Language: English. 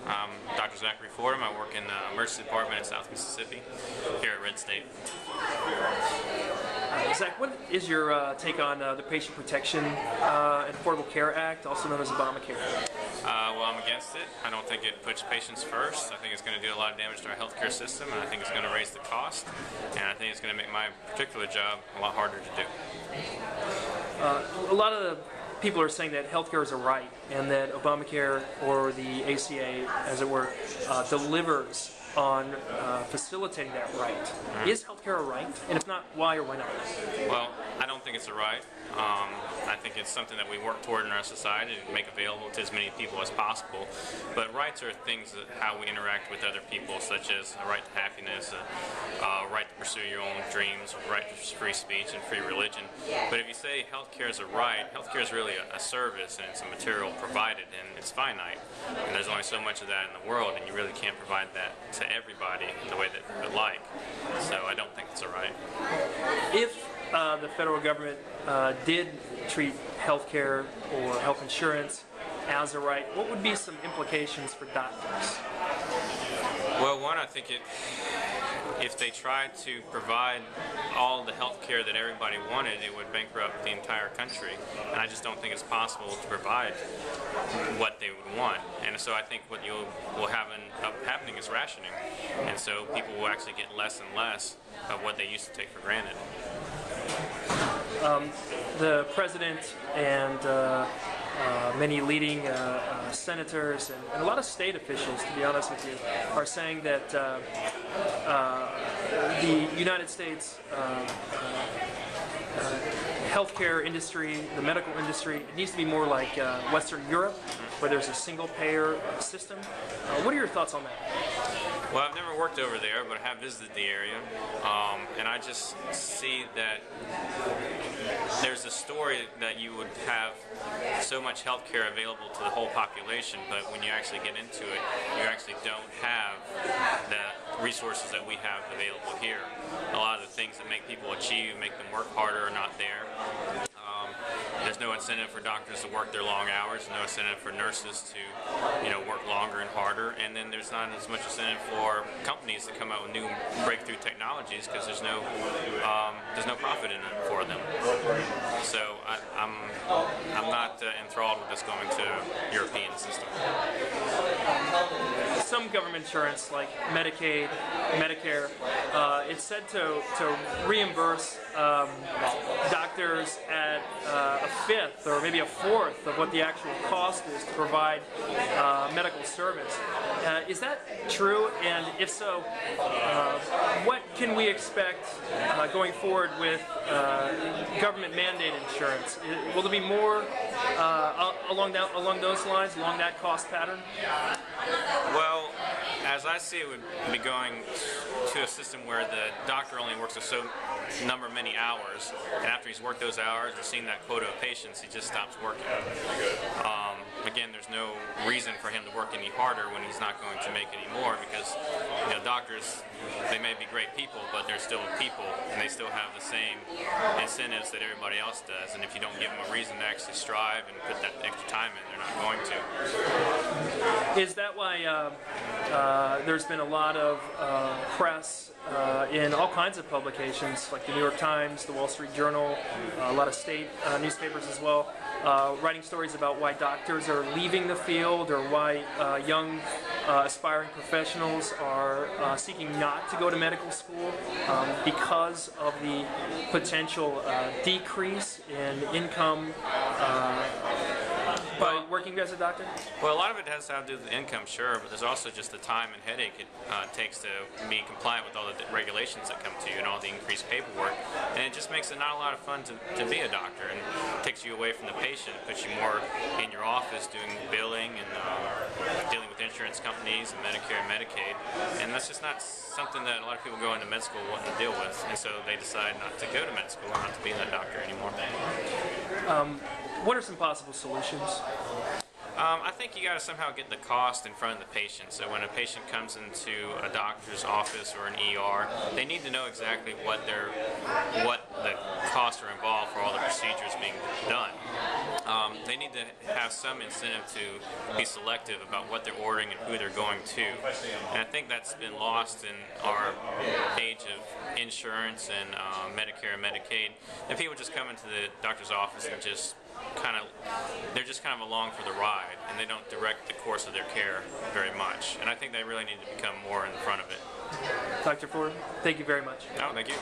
I'm Dr. Zackary Fordham. I work in the emergency department in South Mississippi here at Red State. Zach, what is your take on the Patient Protection and Affordable Care Act, also known as ObamaCare? Well, I'm against it. I don't think it puts patients first. I think it's going to do a lot of damage to our healthcare system, and I think it's going to raise the cost, and I think it's going to make my particular job a lot harder to do. A lot of the people are saying that healthcare is a right, and that Obamacare, or the ACA, as it were, delivers on facilitating that right. Mm-hmm. Is healthcare a right? And if not, why or why not? Well, I don't think it's a right. I think it's something that we work toward in our society to make available to as many people as possible. But rights are things that how we interact with other people, such as a right to happiness, a right to pursue your own dreams, a right to free speech and free religion. But if you say healthcare is a right, healthcare is really a service, and it's a material provided, and it's finite. And there's only so much of that in the world, and you really can't provide that to everybody in the way that you would like. So I don't think it's a right. If the federal government did treat health care or health insurance as a right, what would be some implications for doctors? Well, one, I think if they tried to provide all the health care that everybody wanted, it would bankrupt the entire country. And I just don't think it's possible to provide what they would want. And so I think what you will have happening is rationing. And so people will actually get less and less of what they used to take for granted. The president and many leading senators and a lot of state officials, to be honest with you, are saying that the United States healthcare industry, the medical industry, it needs to be more like Western Europe, where there's a single-payer system. What are your thoughts on that? Well, I've never worked over there, but I have visited the area, and I just see that there's a story that you would have so much health care available to the whole population, but when you actually get into it, you actually don't have the resources that we have available here. A lot of the things that make people achieve, make them work harder, are not there. There's no incentive for doctors to work their long hours, no incentive for nurses to, work longer and harder, and then there's not as much incentive for companies to come out with new breakthrough technologies because there's no profit in it for them. So I'm not enthralled with this going to European system. Some government insurance, like Medicaid, Medicare, it's said to reimburse doctors at a fifth or maybe a fourth of what the actual cost is to provide medical service. Is that true? And if so, what can we expect going forward with government mandated insurance? Will there be more along those lines, along that cost pattern? Well, as I see it, would be going to a system where the doctor only works many hours, and after he's worked those hours or seen that quota of patients, he just stops working. Again, there's no reason for him to work any harder when he's not going to make any more, because doctors, they may be great people, but they're still people, and they still have the same incentives that everybody else does, and if you don't give them a reason to actually strive and put that extra time in, they're not going to. Is that why there's been a lot of press in all kinds of publications, like the New York Times, the Wall Street Journal, a lot of state newspapers as well, writing stories about why doctors are leaving the field, or why young aspiring professionals are seeking not to go to medical school because of the potential decrease in income by working as a doctor? Well, a lot of it has to do with the income, sure, but there's also just the time and headache it takes to be compliant with all the regulations that come to you and all the increased paperwork. And it just makes it not a lot of fun to be a doctor, and it takes you away from the patient. It puts you more in your office doing billing and dealing with insurance companies and Medicare and Medicaid. And that's just not something that a lot of people go into med school wanting to deal with. And so they decide not to go to med school or not to be that doctor anymore. What are some possible solutions? I think you got to somehow get the cost in front of the patient. So when a patient comes into a doctor's office or an ER, they need to know exactly what the costs are involved for all the procedures being done. They need to have some incentive to be selective about what they're ordering and who they're going to. And I think that's been lost in our age of insurance and Medicare and Medicaid. And people just come into the doctor's office and they're just kind of along for the ride, and they don't direct the course of their care very much. And I think they really need to become more in front of it. Dr. Fordham, thank you very much. Oh, thank you.